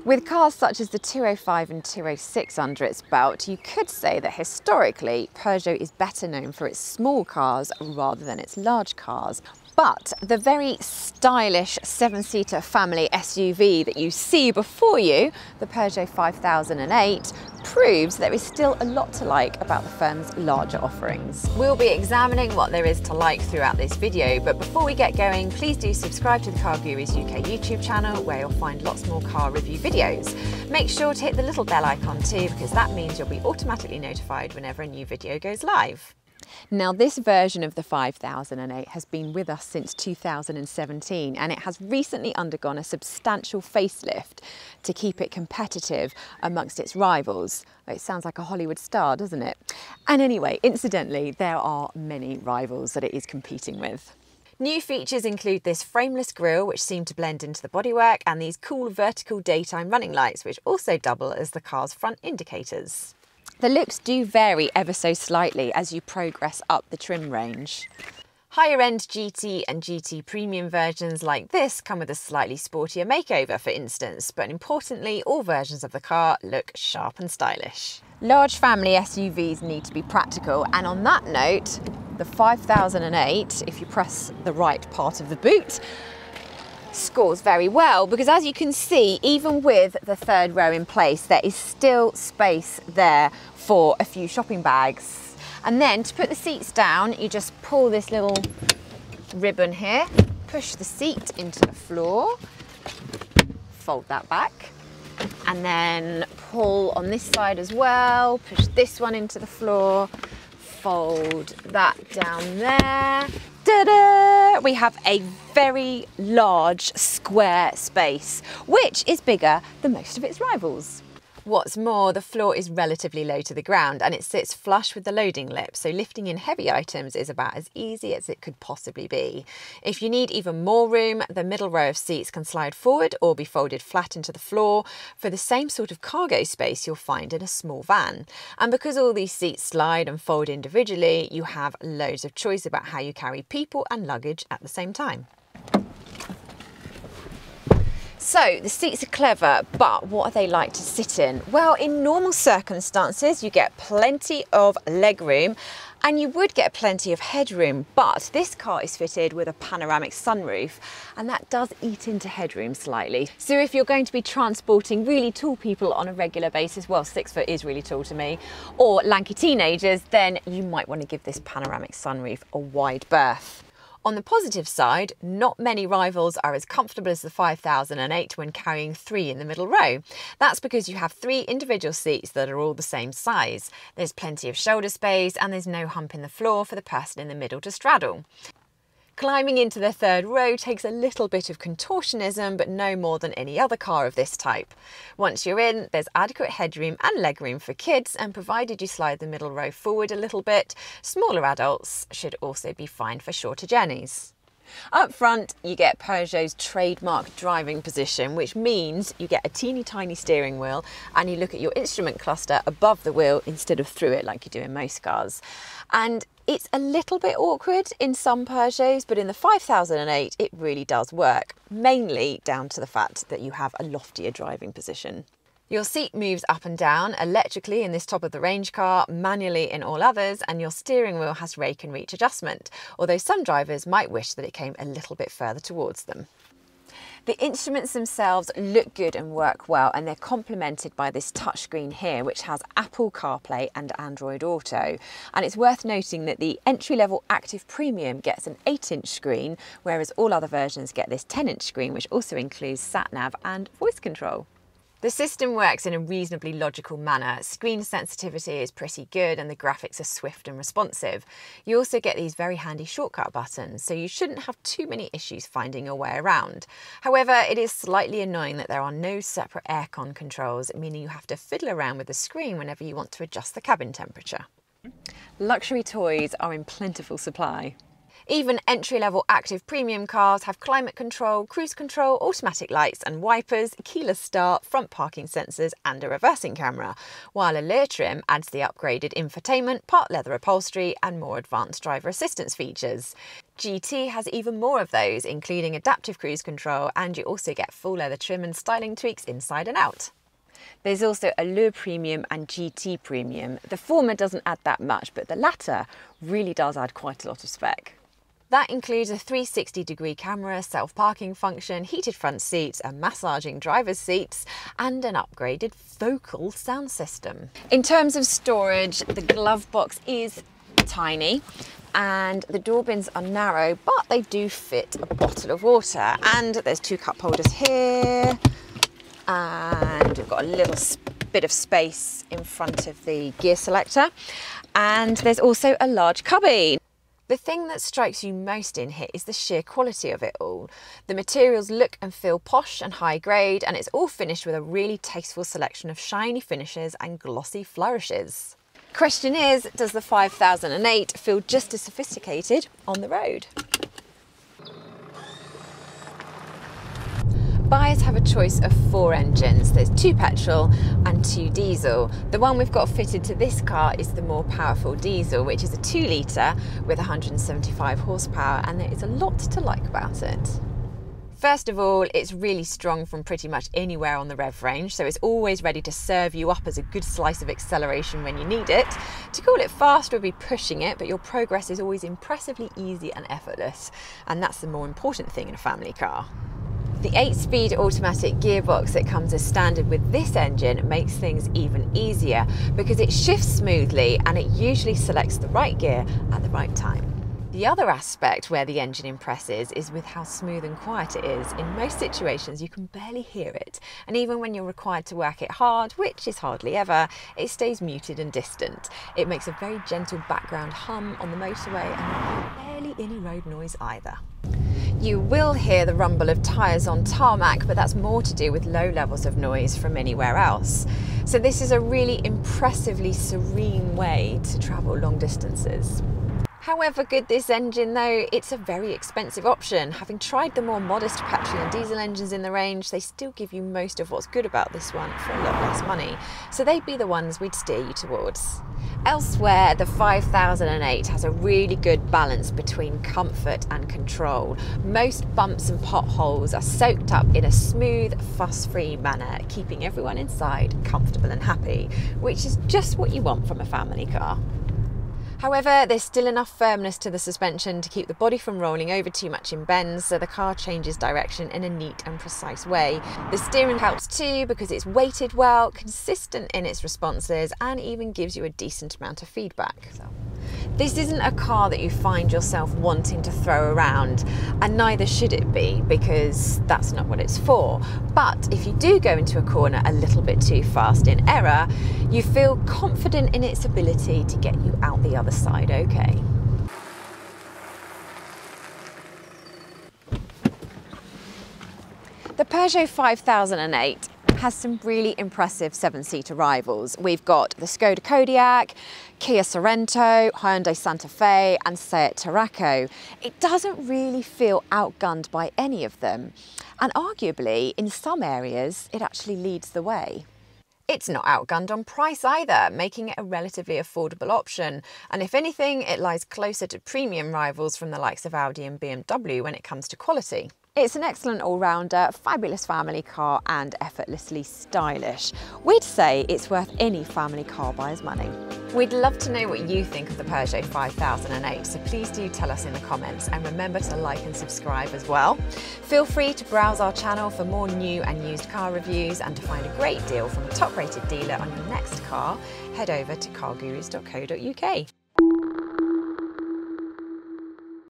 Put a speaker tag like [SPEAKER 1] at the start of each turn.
[SPEAKER 1] With cars such as the 205 and 206 under its belt, you could say that historically Peugeot is better known for its small cars rather than its large cars. But the very stylish 7-seater family SUV that you see before you, the Peugeot 5008, proves there is still a lot to like about the firm's larger offerings. We'll be examining what there is to like throughout this video, but before we get going, please do subscribe to the CarGurus UK YouTube channel, where you'll find lots more car review videos. Make sure to hit the little bell icon too, because that means you'll be automatically notified whenever a new video goes live. Now, this version of the 5008 has been with us since 2017, and it has recently undergone a substantial facelift to keep it competitive amongst its rivals. It sounds like a Hollywood star, doesn't it? And anyway, incidentally, there are many rivals that it is competing with. New features include this frameless grille, which seem to blend into the bodywork, and these cool vertical daytime running lights, which also double as the car's front indicators. The looks do vary ever so slightly as you progress up the trim range. Higher-end GT and GT Premium versions like this come with a slightly sportier makeover, for instance, but importantly, all versions of the car look sharp and stylish. Large family SUVs need to be practical, and on that note, the 5008, if you press the right part of the boot, scores very well, because as you can see, even with the third row in place, there is still space there for a few shopping bags. And then to put the seats down, you just pull this little ribbon here, push the seat into the floor, fold that back, and then pull on this side as well, push this one into the floor, fold that down there. Ta-da! We have a very large square space, which is bigger than most of its rivals. What's more, the floor is relatively low to the ground and it sits flush with the loading lip, so lifting in heavy items is about as easy as it could possibly be. If you need even more room, the middle row of seats can slide forward or be folded flat into the floor for the same sort of cargo space you'll find in a small van. And because all these seats slide and fold individually, you have loads of choice about how you carry people and luggage at the same time. So the seats are clever, but what are they like to sit in? Well, in normal circumstances, you get plenty of legroom and you would get plenty of headroom, but this car is fitted with a panoramic sunroof and that does eat into headroom slightly. So if you're going to be transporting really tall people on a regular basis, well, 6 foot is really tall to me, or lanky teenagers, then you might want to give this panoramic sunroof a wide berth. On the positive side, not many rivals are as comfortable as the 5008 when carrying 3 in the middle row. That's because you have 3 individual seats that are all the same size. There's plenty of shoulder space and there's no hump in the floor for the person in the middle to straddle. Climbing into the third row takes a little bit of contortionism, but no more than any other car of this type. Once you're in, there's adequate headroom and legroom for kids, and provided you slide the middle row forward a little bit, smaller adults should also be fine for shorter journeys. Up front, you get Peugeot's trademark driving position, which means you get a teeny tiny steering wheel and you look at your instrument cluster above the wheel instead of through it like you do in most cars. And it's a little bit awkward in some Peugeots, but in the 5008 it really does work, mainly down to the fact that you have a loftier driving position. Your seat moves up and down electrically in this top of the range car, manually in all others, and your steering wheel has rake and reach adjustment, although some drivers might wish that it came a little bit further towards them. The instruments themselves look good and work well, and they're complemented by this touchscreen here, which has Apple CarPlay and Android Auto. And it's worth noting that the entry-level Active Premium gets an 8-inch screen, whereas all other versions get this 10-inch screen, which also includes sat-nav and voice control. The system works in a reasonably logical manner. Screen sensitivity is pretty good and the graphics are swift and responsive. You also get these very handy shortcut buttons, so you shouldn't have too many issues finding your way around. However, it is slightly annoying that there are no separate aircon controls, meaning you have to fiddle around with the screen whenever you want to adjust the cabin temperature. Luxury toys are in plentiful supply. Even entry-level active premium cars have climate control, cruise control, automatic lights and wipers, keyless start, front parking sensors and a reversing camera, while a Lear trim adds the upgraded infotainment, part leather upholstery and more advanced driver assistance features. GT has even more of those, including adaptive cruise control, and you also get full leather trim and styling tweaks inside and out. There's also Allure Premium and GT Premium. The former doesn't add that much, but the latter really does add quite a lot of spec. That includes a 360-degree camera, self-parking function, heated front seats, a massaging driver's seats, and an upgraded vocal sound system. In terms of storage, the glove box is tiny and the door bins are narrow, but they do fit a bottle of water. And there's 2 cup holders here, and we've got a little bit of space in front of the gear selector. And there's also a large cubby. The thing that strikes you most in here is the sheer quality of it all. The materials look and feel posh and high grade, and it's all finished with a really tasteful selection of shiny finishes and glossy flourishes. Question is, does the 5008 feel just as sophisticated on the road? Buyers have a choice of 4 engines. There's 2 petrol and 2 diesel. The one we've got fitted to this car is the more powerful diesel, which is a 2 litre with 175 horsepower, and there is a lot to like about it. First of all, it's really strong from pretty much anywhere on the rev range, so it's always ready to serve you up as a good slice of acceleration when you need it. To call it fast would be pushing it, but your progress is always impressively easy and effortless, and that's the more important thing in a family car. The 8-speed automatic gearbox that comes as standard with this engine makes things even easier because it shifts smoothly and it usually selects the right gear at the right time. The other aspect where the engine impresses is with how smooth and quiet it is. In most situations you can barely hear it, and even when you're required to work it hard, which is hardly ever, it stays muted and distant. It makes a very gentle background hum on the motorway and barely any road noise either. You will hear the rumble of tyres on tarmac, but that's more to do with low levels of noise from anywhere else. So this is a really impressively serene way to travel long distances. However good this engine though, it's a very expensive option. Having tried the more modest petrol and diesel engines in the range, they still give you most of what's good about this one for a lot less money. So they'd be the ones we'd steer you towards. Elsewhere, the 5008 has a really good balance between comfort and control. Most bumps and potholes are soaked up in a smooth, fuss-free manner, keeping everyone inside comfortable and happy, which is just what you want from a family car. However, there's still enough firmness to the suspension to keep the body from rolling over too much in bends, so the car changes direction in a neat and precise way. The steering helps too because it's weighted well, consistent in its responses, and even gives you a decent amount of feedback. This isn't a car that you find yourself wanting to throw around, and neither should it be, because that's not what it's for. But if you do go into a corner a little bit too fast in error, you feel confident in its ability to get you out the other side okay. The Peugeot 5008 has some really impressive 7-seater rivals. We've got the Skoda Kodiaq, Kia Sorento, Hyundai Santa Fe and Seat Tarraco. It doesn't really feel outgunned by any of them, and arguably in some areas it actually leads the way. It's not outgunned on price either, making it a relatively affordable option, and if anything it lies closer to premium rivals from the likes of Audi and BMW when it comes to quality. It's an excellent all-rounder, fabulous family car and effortlessly stylish. We'd say it's worth any family car buyer's money. We'd love to know what you think of the Peugeot 5008, so please do tell us in the comments, and remember to like and subscribe as well. Feel free to browse our channel for more new and used car reviews, and to find a great deal from a top-rated dealer on your next car, head over to cargurus.co.uk.